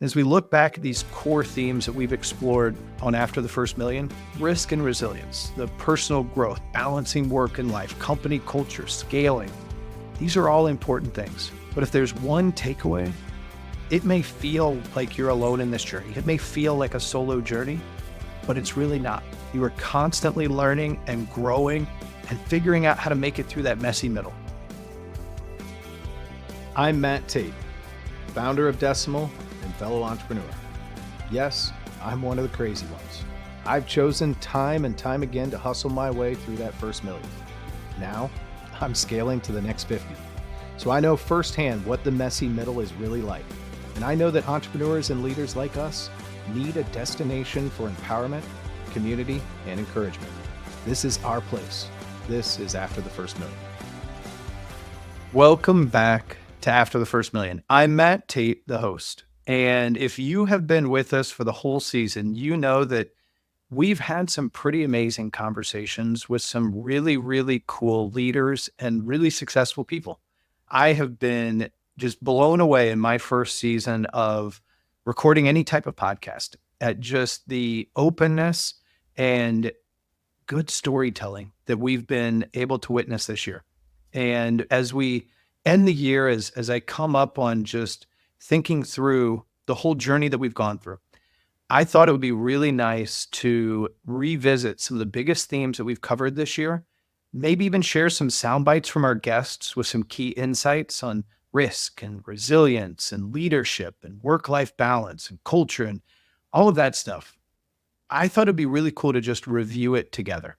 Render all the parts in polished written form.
As we look back at these core themes that we've explored on After the First Million, risk and resilience, the personal growth, balancing work and life, company culture, scaling, these are all important things. But if there's one takeaway, it may feel like you're alone in this journey. It may feel like a solo journey, but it's really not. You are constantly learning and growing and figuring out how to make it through that messy middle. I'm Matt Tate, founder of Decimal and fellow entrepreneur. Yes, I'm one of the crazy ones. I've chosen time and time again to hustle my way through that first million. Now, I'm scaling to the next 50. So I know firsthand what the messy middle is really like. And I know that entrepreneurs and leaders like us need a destination for empowerment, community, and encouragement. This is our place. This is After the First Million. Welcome back to After the First Million. I'm Matt Tate, the host. And if you have been with us for the whole season, you know that we've had some pretty amazing conversations with some really, really cool leaders and really successful people. I have been just blown away in my first season of recording any type of podcast at just the openness and good storytelling that we've been able to witness this year. And as we end the year, as I come up on just thinking through the whole journey that we've gone through, I thought it would be really nice to revisit some of the biggest themes that we've covered this year, maybe even share some sound bites from our guests with some key insights on risk and resilience and leadership and work-life balance and culture and all of that stuff. I thought it'd be really cool to just review it together.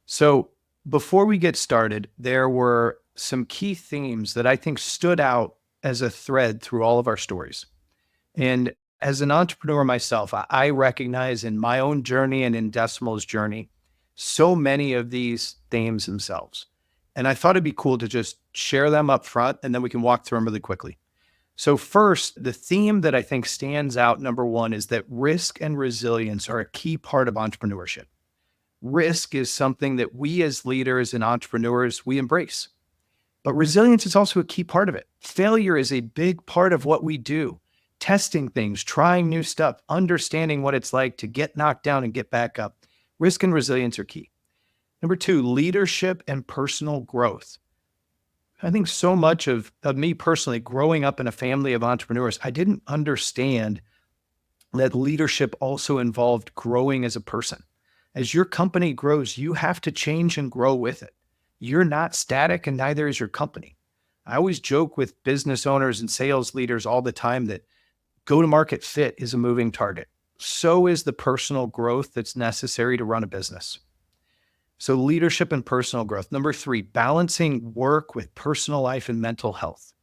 So before we get started, there were some key themes that I think stood out as a thread through all of our stories. And as an entrepreneur myself, I recognize in my own journey and in Decimal's journey, so many of these themes themselves. And I thought it'd be cool to just share them up front, and then we can walk through them really quickly. So first, the theme that I think stands out, number one, is that risk and resilience are a key part of entrepreneurship. Risk is something that we as leaders and entrepreneurs, we embrace. But resilience is also a key part of it. Failure is a big part of what we do. Testing things, trying new stuff, understanding what it's like to get knocked down and get back up. Risk and resilience are key. Number two, leadership and personal growth. I think so much of me personally, growing up in a family of entrepreneurs, I didn't understand that leadership also involved growing as a person. As your company grows, you have to change and grow with it. You're not static, and neither is your company. I always joke with business owners and sales leaders all the time that go-to-market fit is a moving target. So is the personal growth that's necessary to run a business. So leadership and personal growth. Number three, balancing work with personal life and mental health.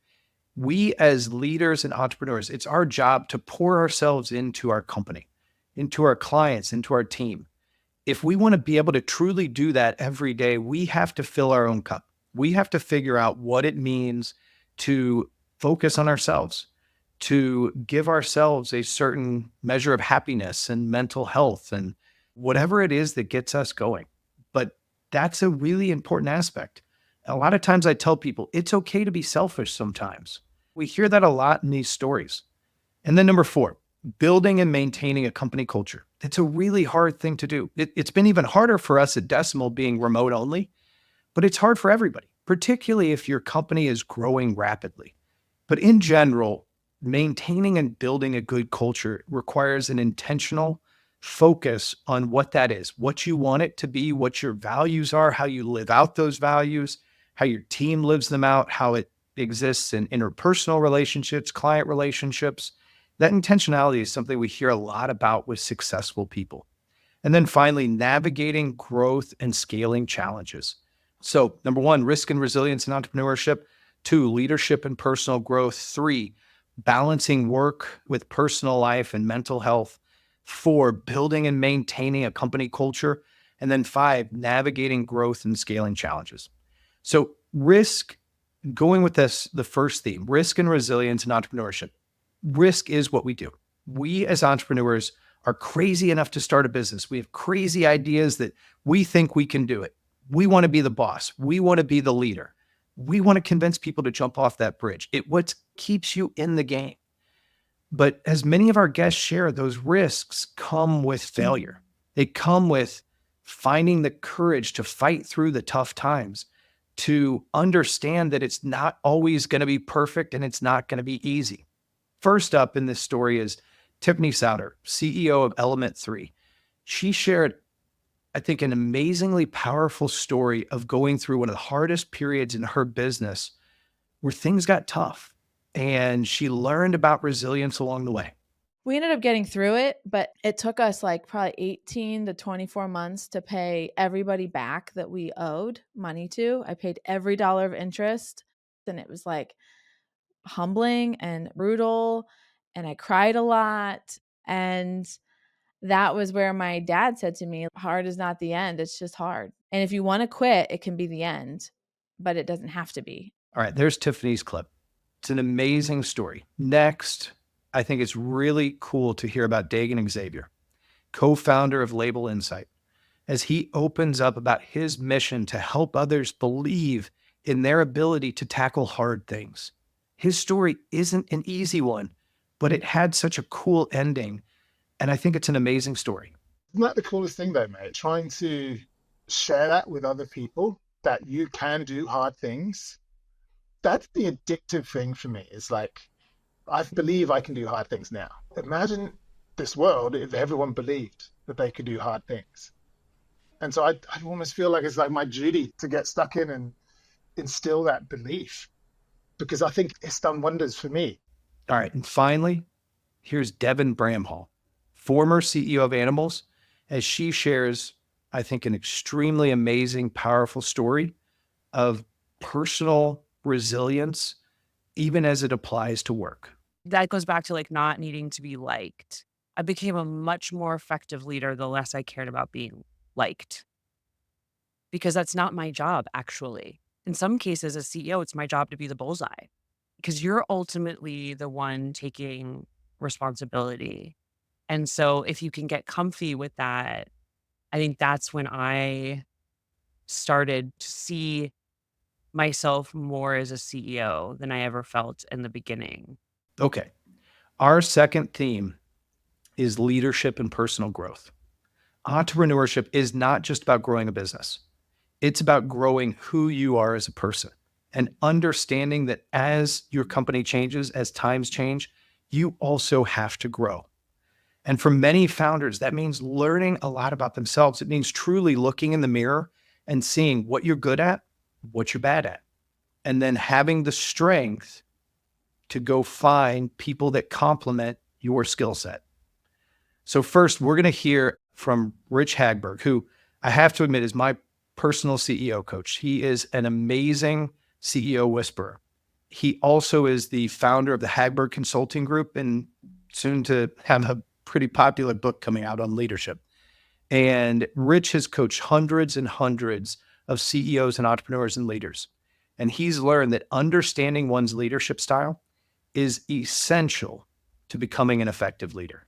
We as leaders and entrepreneurs, it's our job to pour ourselves into our company, into our clients, into our team. If we want to be able to truly do that every day, we have to fill our own cup. We have to figure out what it means to focus on ourselves, to give ourselves a certain measure of happiness and mental health and whatever it is that gets us going. But that's a really important aspect. A lot of times I tell people it's okay to be selfish sometimes. We hear that a lot in these stories. And then number four, building and maintaining a company culture. It's a really hard thing to do. It's been even harder for us at Decimal being remote only, but it's hard for everybody, particularly if your company is growing rapidly. But in general, maintaining and building a good culture requires an intentional focus on what that is, what you want it to be, what your values are, how you live out those values, how your team lives them out, how it exists in interpersonal relationships, client relationships. That intentionality is something we hear a lot about with successful people. And then finally, navigating growth and scaling challenges. So number one, risk and resilience in entrepreneurship. Two, leadership and personal growth. Three, balancing work with personal life and mental health. Four, building and maintaining a company culture. And then five, navigating growth and scaling challenges. So risk, going with this, the first theme, risk and resilience in entrepreneurship. Risk is what we do. We as entrepreneurs are crazy enough to start a business. We have crazy ideas that we think we can do it. We want to be the boss. We want to be the leader. We want to convince people to jump off that bridge. It what keeps you in the game. But as many of our guests share, those risks come with failure. They come with finding the courage to fight through the tough times, to understand that it's not always going to be perfect and it's not going to be easy. First up in this story is Tiffany Sauder, CEO of Element 3. She shared, I think, an amazingly powerful story of going through one of the hardest periods in her business where things got tough. And she learned about resilience along the way. We ended up getting through it, but it took us like probably 18 to 24 months to pay everybody back that we owed money to. I paid every dollar of interest, and it was like humbling and brutal, and I cried a lot. And that was where my dad said to me, hard is not the end, it's just hard. And if you want to quit, it can be the end, but it doesn't have to be. All right, there's Tiffany's clip. It's an amazing story. Next, I think it's really cool to hear about Dagan and Xavier, co-founder of Label Insight, as he opens up about his mission to help others believe in their ability to tackle hard things. His story isn't an easy one, but it had such a cool ending, and I think it's an amazing story. Isn't that the coolest thing though, mate? Trying to share that with other people, that you can do hard things. That's the addictive thing for me. It's like, I believe I can do hard things now. Imagine this world if everyone believed that they could do hard things. And so I almost feel like it's like my duty to get stuck in and instill that belief, because I think it's done wonders for me. All right. And finally, here's Devin Bramhall, former CEO of Animalz, as she shares, I think, an extremely amazing, powerful story of personal resilience, even as it applies to work. That goes back to like not needing to be liked. I became a much more effective leader the less I cared about being liked, because that's not my job, actually. In some cases, as CEO, it's my job to be the bullseye, because you're ultimately the one taking responsibility. And so if you can get comfy with that, I think that's when I started to see myself more as a CEO than I ever felt in the beginning. Okay. Our second theme is leadership and personal growth. Entrepreneurship is not just about growing a business. It's about growing who you are as a person and understanding that as your company changes, as times change, you also have to grow. And for many founders, that means learning a lot about themselves. It means truly looking in the mirror and seeing what you're good at, what you're bad at, and then having the strength to go find people that complement your skill set. So first, we're going to hear from Rich Hagberg, who I have to admit is my personal CEO coach. He is an amazing CEO whisperer. He also is the founder of the Hagberg Consulting Group and soon to have a pretty popular book coming out on leadership. And Rich has coached hundreds and hundreds of CEOs and entrepreneurs and leaders. And he's learned that understanding one's leadership style is essential to becoming an effective leader.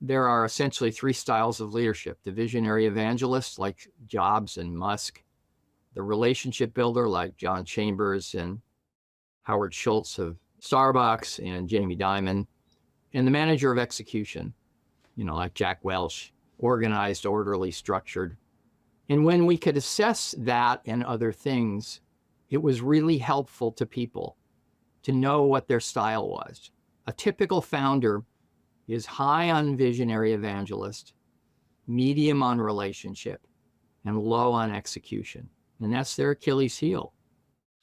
There are essentially three styles of leadership: the visionary evangelist like Jobs and Musk, the relationship builder like John Chambers and Howard Schultz of Starbucks and Jamie Dimon, and the manager of execution, like Jack Welch, organized, orderly, structured. And when we could assess that and other things, it was really helpful to people to know what their style was. A typical founder is high on visionary evangelist, medium on relationship, and low on execution. And that's their Achilles heel.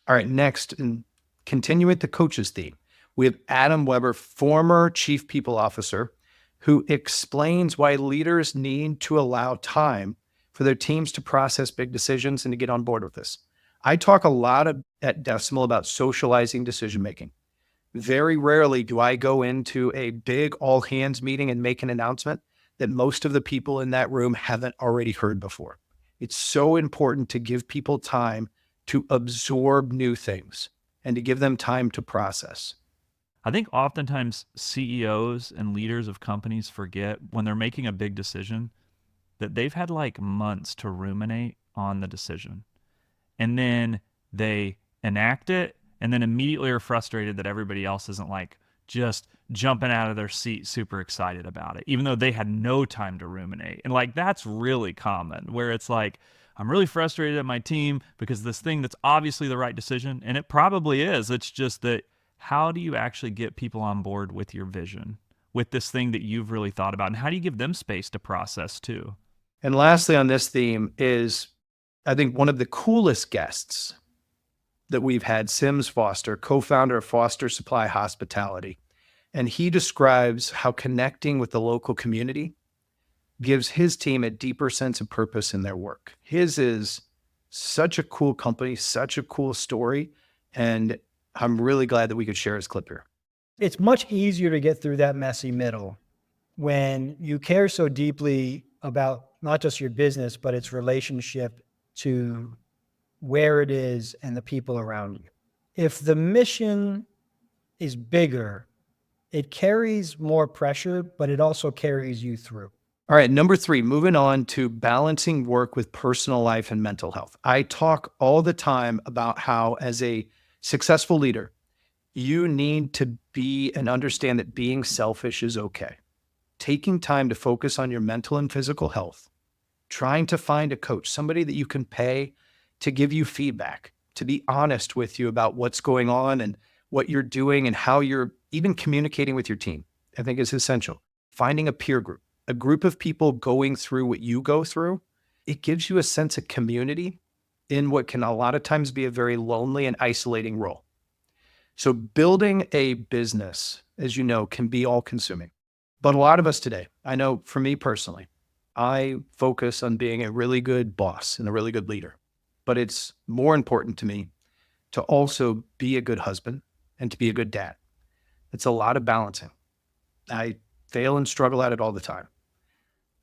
All right, next, and continue with the coaches theme. We have Adam Weber, former chief people officer, who explains why leaders need to allow time for their teams to process big decisions and to get on board with this. I talk a lot at Decimal about socializing decision-making. Very rarely do I go into a big all hands meeting and make an announcement that most of the people in that room haven't already heard before. It's so important to give people time to absorb new things and to give them time to process. I think oftentimes CEOs and leaders of companies forget when they're making a big decision that they've had like months to ruminate on the decision. And then they enact it and then immediately are frustrated that everybody else isn't like just jumping out of their seat, super excited about it, even though they had no time to ruminate. And like, that's really common, where it's like, I'm really frustrated at my team because this thing that's obviously the right decision, and it probably is. It's just that, how do you actually get people on board with your vision, with this thing that you've really thought about? And how do you give them space to process too? And lastly on this theme is, I think one of the coolest guests that we've had, Sims Foster, co-founder of Foster Supply Hospitality. And he describes how connecting with the local community gives his team a deeper sense of purpose in their work. His is such a cool company, such a cool story. And I'm really glad that we could share his clip here. It's much easier to get through that messy middle when you care so deeply about not just your business, but its relationship to where it is and the people around you. If the mission is bigger, it carries more pressure, but it also carries you through. All right, number 3, moving on to balancing work with personal life and mental health. I talk all the time about how, as a successful leader, you need to be and understand that being selfish is okay. Taking time to focus on your mental and physical health, trying to find a coach, somebody that you can pay to give you feedback, to be honest with you about what's going on and what you're doing and how you're even communicating with your team, I think is essential. Finding a peer group, a group of people going through what you go through, it gives you a sense of community in what can a lot of times be a very lonely and isolating role. So building a business, as you know, can be all consuming. But a lot of us today, I know for me personally, I focus on being a really good boss and a really good leader. But it's more important to me to also be a good husband and to be a good dad. It's a lot of balancing. I fail and struggle at it all the time.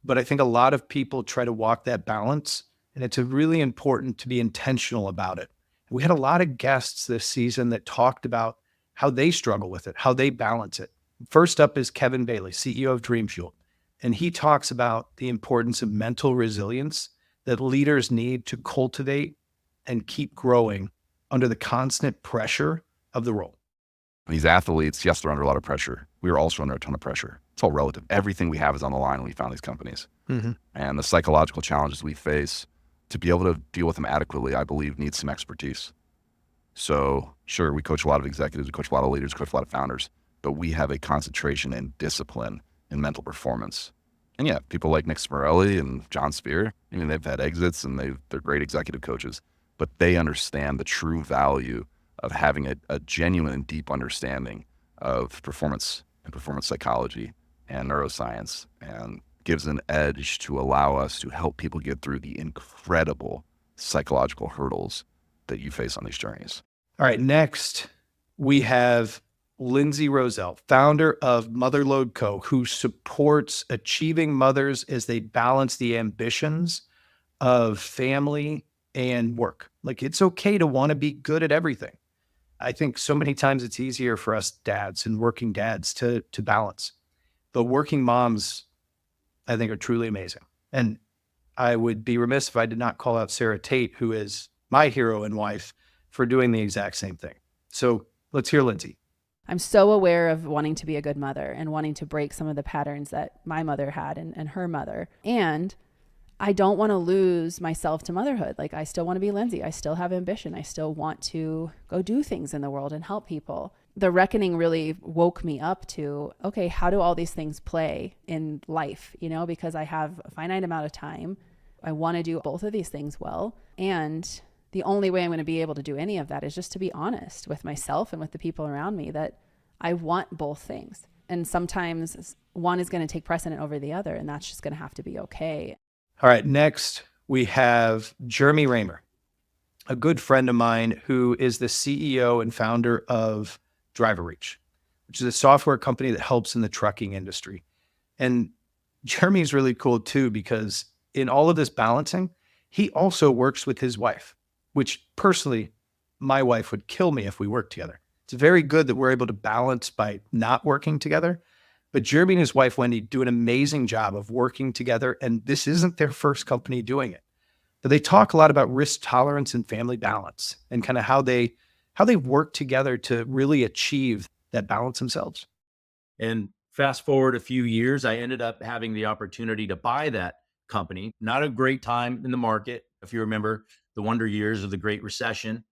But I think a lot of people try to walk that balance, and it's really important to be intentional about it. We had a lot of guests this season that talked about how they struggle with it, how they balance it. First up is Kevin Bailey, CEO of Dreamfuel. And he talks about the importance of mental resilience that leaders need to cultivate and keep growing under the constant pressure of the role. These athletes, yes, they're under a lot of pressure. We are also under a ton of pressure. It's all relative. Everything we have is on the line when we found these companies. And the psychological challenges we face, to be able to deal with them adequately, I believe needs some expertise. So sure, we coach a lot of executives, we coach a lot of leaders, we coach a lot of founders, but we have a concentration and discipline in mental performance. And yeah, people like Nick Smarrelli and John Spear, I mean, they've had exits and they're great executive coaches, but they understand the true value of having a genuine and deep understanding of performance and performance psychology and neuroscience, and gives an edge to allow us to help people get through the incredible psychological hurdles that you face on these journeys. All right, next we have Lindsay Roselle, founder of Motherload Co., who supports achieving mothers as they balance the ambitions of family and work. Like, it's okay to want to be good at everything. I think so many times it's easier for us dads and working dads to balance. But working moms, I think, are truly amazing. And I would be remiss if I did not call out Sarah Tate, who is my hero and wife, for doing the exact same thing. So let's hear Lindsay. I'm so aware of wanting to be a good mother and wanting to break some of the patterns that my mother had and her mother. And I don't want to lose myself to motherhood. Like, I still want to be Lindsay. I still have ambition. I still want to go do things in the world and help people. The reckoning really woke me up to, okay, how do all these things play in life? You know, because I have a finite amount of time. I want to do both of these things well. And the only way I'm going to be able to do any of that is just to be honest with myself and with the people around me that I want both things. And sometimes one is going to take precedent over the other, and that's just going to have to be okay. All right, next we have Jeremy Reymer, a good friend of mine who is the CEO and founder of DriverReach, which is a software company that helps in the trucking industry. And Jeremy's really cool too, because in all of this balancing, he also works with his wife, which personally, my wife would kill me if we worked together. It's very good that we're able to balance by not working together. But Jeremy and his wife, Wendy, do an amazing job of working together. And this isn't their first company doing it. But they talk a lot about risk tolerance and family balance and kind of how they work together to really achieve that balance themselves. And fast forward a few years, I ended up having the opportunity to buy that company. Not a great time in the market. If you remember the wonder years of the Great Recession,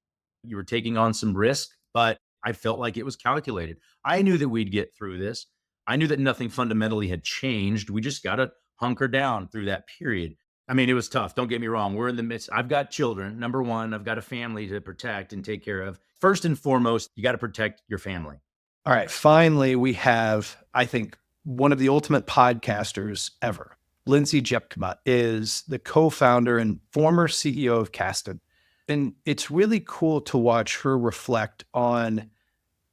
you were taking on some risk, but I felt like it was calculated. I knew that we'd get through this. I knew that nothing fundamentally had changed. We just got to hunker down through that period. I mean, it was tough. Don't get me wrong. We're in the midst. I've got children. Number one, I've got a family to protect and take care of. First and foremost, you got to protect your family. All right. Finally, we have, I think, one of the ultimate podcasters ever. Lindsay Tjepkema is the co-founder and former CEO of GadellNet. And it's really cool to watch her reflect on,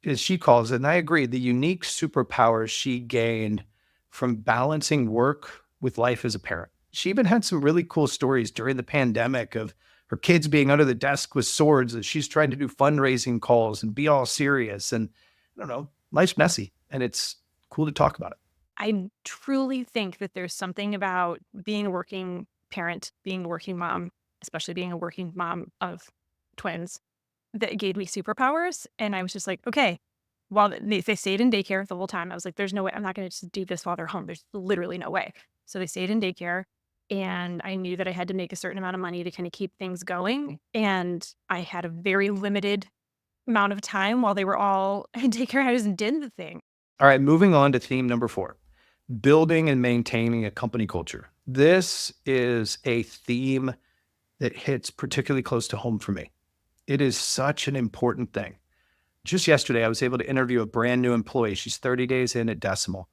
as she calls it, and I agree, the unique superpowers she gained from balancing work with life as a parent. She even had some really cool stories during the pandemic of her kids being under the desk with swords as she's trying to do fundraising calls and be all serious. And I don't know, life's messy and it's cool to talk about it. I truly think that there's something about being a working parent, being a working mom, especially being a working mom of twins, that gave me superpowers. And I was just like, okay, while they stayed in daycare the whole time, I was like, there's no way, I'm not going to just do this while they're home. There's literally no way. So they stayed in daycare. And I knew that I had to make a certain amount of money to kind of keep things going. And I had a very limited amount of time while they were all in daycare. I just did the thing. All right, moving on to theme number 4, building and maintaining a company culture. This is a theme that hits particularly close to home for me. It is such an important thing. Just yesterday, I was able to interview a brand new employee. She's 30 days in at Decimal.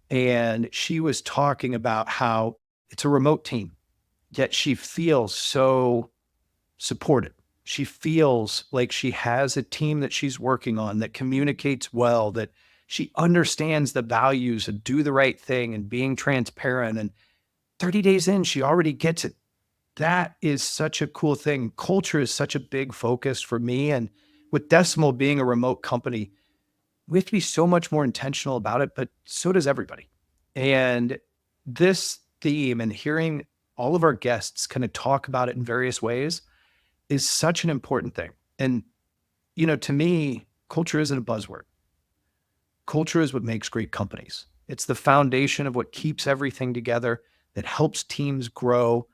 And she was talking about how it's a remote team, yet she feels so supported. She feels like she has a team that she's working on that communicates well, that she understands the values of do the right thing and being transparent. And 30 days in, she already gets it. That is such a cool thing. Culture is such a big focus for me. And with Decimal being a remote company, we have to be so much more intentional about it, but so does everybody. And this theme and hearing all of our guests kind of talk about it in various ways is such an important thing. And, you know, to me, culture isn't a buzzword. Culture is what makes great companies. It's the foundation of what keeps everything together, that helps teams grow.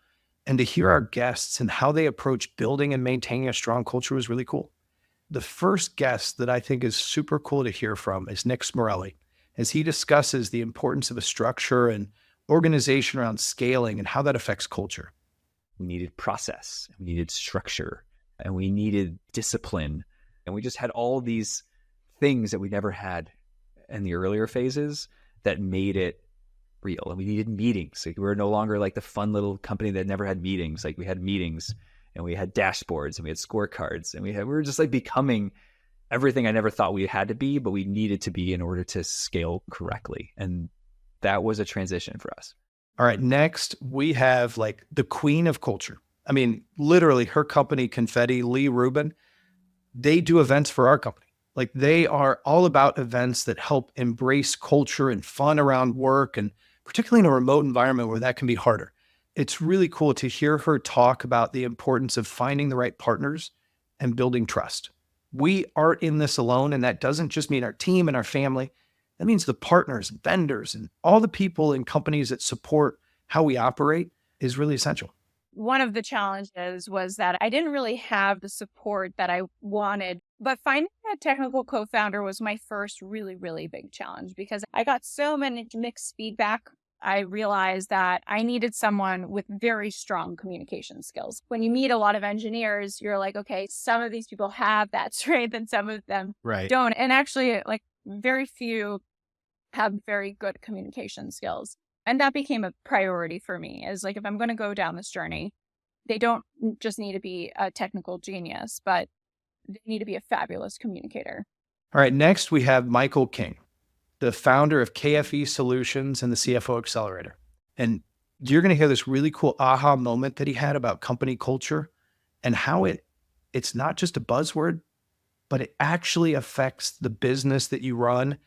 And to hear our guests and how they approach building and maintaining a strong culture was really cool. The first guest that I think is super cool to hear from is Nick Smarrelli, as he discusses the importance of a structure and organization around scaling and how that affects culture. We needed process, we needed structure, and we needed discipline. And we just had all these things that we never had in the earlier phases that made it real. And we needed meetings. Like, we were no longer like the fun little company that never had meetings. Like, we had meetings and we had dashboards and we had scorecards and we were just like becoming everything I never thought we had to be, but we needed to be in order to scale correctly. And that was a transition for us. All right, next we have like the queen of culture. I mean, literally her company, Confetti, Rubin, they do events for our company. Like, they are all about events that help embrace culture and fun around work, and particularly in a remote environment where that can be harder. It's really cool to hear her talk about the importance of finding the right partners and building trust. We aren't in this alone, and that doesn't just mean our team and our family. That means the partners, vendors, and all the people in companies that support how we operate is really essential. One of the challenges was that I didn't really have the support that I wanted, but finding a technical co-founder was my first really, really big challenge because I got so many mixed feedback. I realized that I needed someone with very strong communication skills. When you meet a lot of engineers, you're like, okay, some of these people have that strength and some of them don't. And actually, like, very few have very good communication skills. And that became a priority for me, is like, if I'm going to go down this journey, they don't just need to be a technical genius, but they need to be a fabulous communicator. All right, next we have Michael King, the founder of KFE Solutions and the CFO Accelerator. And you're going to hear this really cool aha moment that he had about company culture and how it's not just a buzzword, but it actually affects the business that you run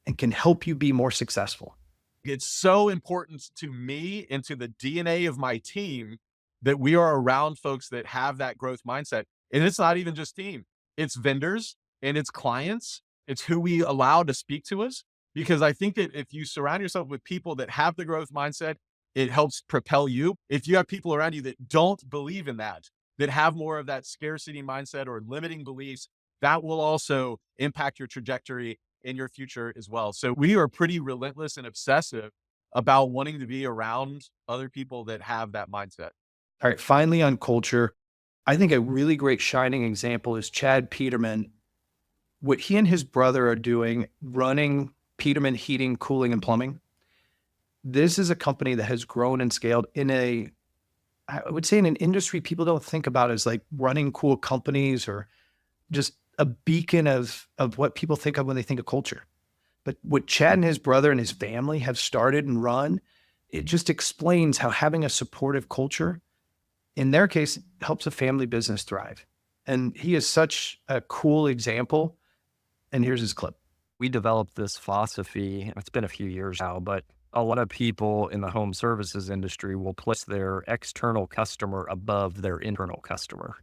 and can help you be more successful. It's so important to me and to the DNA of my team that we are around folks that have that growth mindset. And it's not even just team, it's vendors and it's clients. It's who we allow to speak to us, because I think that if you surround yourself with people that have the growth mindset, it helps propel you. If you have people around you that don't believe in that have more of that scarcity mindset or limiting beliefs, that will also impact your trajectory in your future as well. So we are pretty relentless and obsessive about wanting to be around other people that have that mindset. All right, finally on culture, I think a really great shining example is Chad Peterman. What he and his brother are doing, running Peterman Heating, Cooling, and Plumbing. This is a company that has grown and scaled in I would say in an industry people don't think about as like running cool companies or just a beacon of what people think of when they think of culture. But what Chad and his brother and his family have started and run, it just explains how having a supportive culture, in their case, helps a family business thrive. And he is such a cool example. And here's his clip. We developed this philosophy, it's been a few years now, but a lot of people in the home services industry will place their external customer above their internal customer.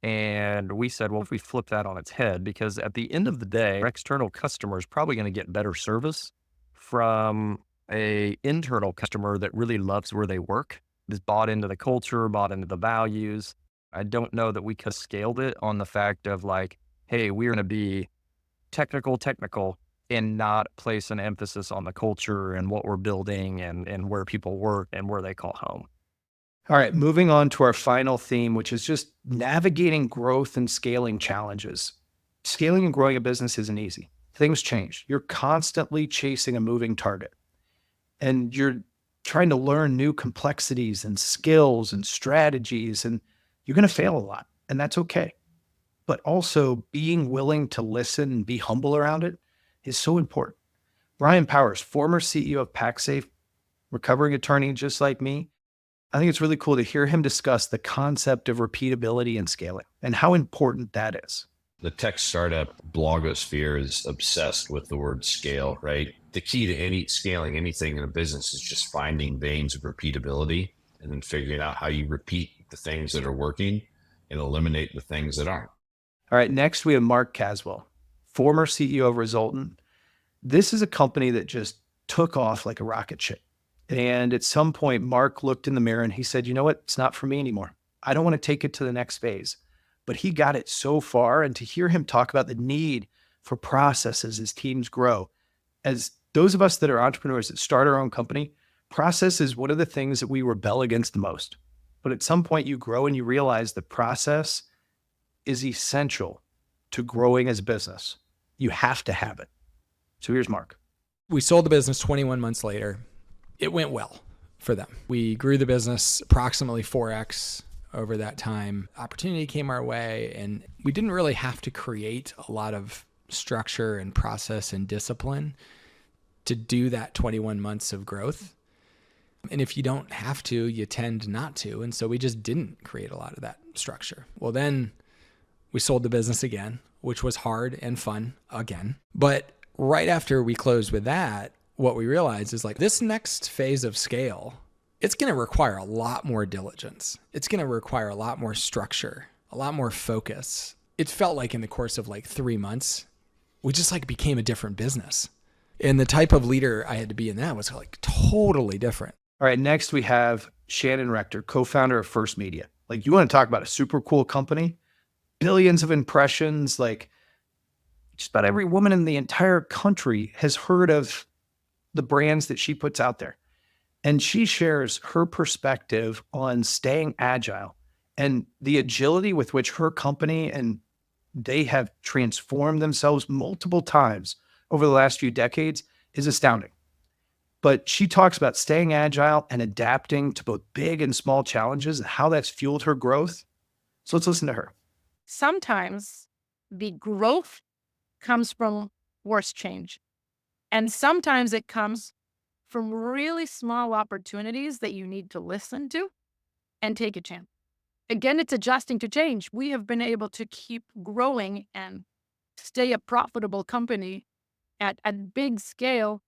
And we said, well, if we flip that on its head, because at the end of the day, our external customer is probably going to get better service from a internal customer that really loves where they work, is bought into the culture, bought into the values. I don't know that we could have scaled it on the fact of like, hey, we're going to be technical, and not place an emphasis on the culture and what we're building and where people work and where they call home. All right, moving on to our final theme, which is just navigating growth and scaling challenges. Scaling and growing a business isn't easy. Things change. You're constantly chasing a moving target, and you're trying to learn new complexities and skills and strategies, and you're going to fail a lot, and that's okay. But also being willing to listen and be humble around it is so important. Brian Powers, former CEO of PacSafe, recovering attorney just like me, I think it's really cool to hear him discuss the concept of repeatability and scaling and how important that is. The tech startup blogosphere is obsessed with the word scale, right? The key to scaling anything in a business is just finding veins of repeatability and then figuring out how you repeat the things that are working and eliminate the things that aren't. All right, next we have Mark Caswell, former CEO of Resultant. This is a company that just took off like a rocket ship. And at some point, Mark looked in the mirror and he said, you know what? It's not for me anymore. I don't want to take it to the next phase. But he got it so far. And to hear him talk about the need for processes as teams grow, as those of us that are entrepreneurs that start our own company, process is one of the things that we rebel against the most. But at some point you grow and you realize the process is essential to growing as a business. You have to have it. So here's Mark. We sold the business 21 months later. It went well for them. We grew the business approximately 4x over that time. Opportunity came our way, and we didn't really have to create a lot of structure and process and discipline to do that 21 months of growth. And if you don't have to, you tend not to. And so we just didn't create a lot of that structure. Well, then we sold the business again, which was hard and fun again. But right after we closed with that, what we realized is like this next phase of scale, it's going to require a lot more diligence. It's going to require a lot more structure, a lot more focus. It felt like in the course of like 3 months, we just like became a different business. And the type of leader I had to be in that was like totally different. All right, next we have Shannon Rector, co-founder of First Media. Like, you want to talk about a super cool company? Billions of impressions, like just about every woman in the entire country has heard of the brands that she puts out there. And she shares her perspective on staying agile and the agility with which her company and they have transformed themselves multiple times over the last few decades is astounding. But she talks about staying agile and adapting to both big and small challenges and how that's fueled her growth. So let's listen to her. Sometimes the growth comes from worse change. And sometimes it comes from really small opportunities that you need to listen to and take a chance. Again, it's adjusting to change. We have been able to keep growing and stay a profitable company at a big scale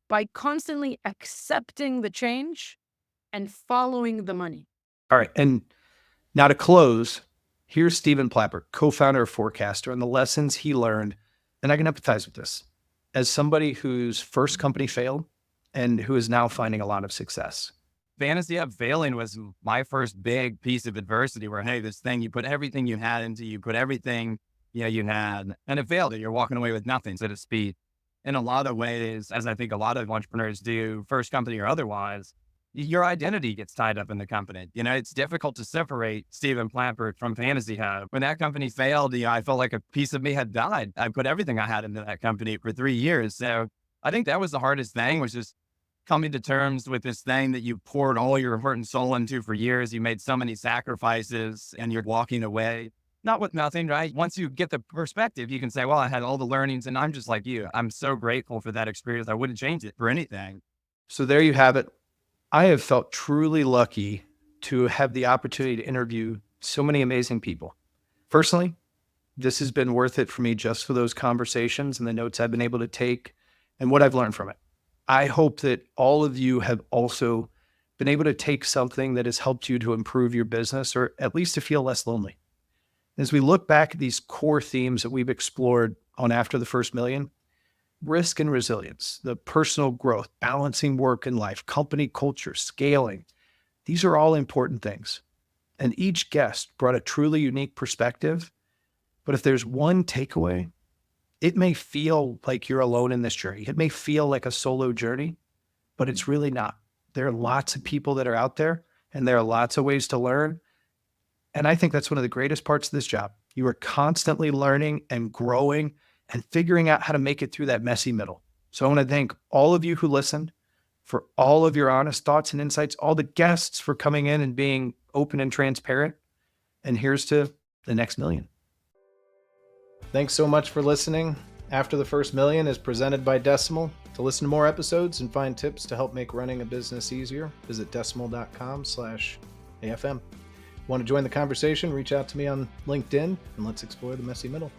by constantly accepting the change and following the money. All right. And now to close, here's Stephen Plapper, co-founder of Forecaster, and the lessons he learned. And I can empathize with this. as somebody whose first company failed and who is now finding a lot of success? Fantasy Hub failing was my first big piece of adversity where, hey, this thing, you put everything you had into, you put everything you had, and it failed. You're walking away with nothing, so to speak. In a lot of ways, as I think a lot of entrepreneurs do, first company or otherwise, your identity gets tied up in the company. It's difficult to separate Stephen Plampert from Fantasy Hub. When that company failed, I felt like a piece of me had died. I put everything I had into that company for 3 years. So I think that was the hardest thing, was just coming to terms with this thing that you poured all your heart and soul into for years. You made so many sacrifices and you're walking away, not with nothing, right? Once you get the perspective, you can say, well, I had all the learnings and I'm just like you. I'm so grateful for that experience. I wouldn't change it for anything. So there you have it. I have felt truly lucky to have the opportunity to interview so many amazing people. Personally, this has been worth it for me just for those conversations and the notes I've been able to take and what I've learned from it. I hope that all of you have also been able to take something that has helped you to improve your business, or at least to feel less lonely. As we look back at these core themes that we've explored on After the First Million, risk and resilience, the personal growth, balancing work and life, company culture, scaling, these are all important things. And each guest brought a truly unique perspective. But if there's one takeaway, it may feel like you're alone in this journey. It may feel like a solo journey, but it's really not. There are lots of people that are out there, and there are lots of ways to learn. And I think that's one of the greatest parts of this job. You are constantly learning and growing and figuring out how to make it through that messy middle. So I want to thank all of you who listened for all of your honest thoughts and insights, all the guests for coming in and being open and transparent. And here's to the next million. Thanks so much for listening. After the First Million is presented by Decimal. To listen to more episodes and find tips to help make running a business easier, visit decimal.com/AFM. Want to join the conversation? Reach out to me on LinkedIn and let's explore the messy middle.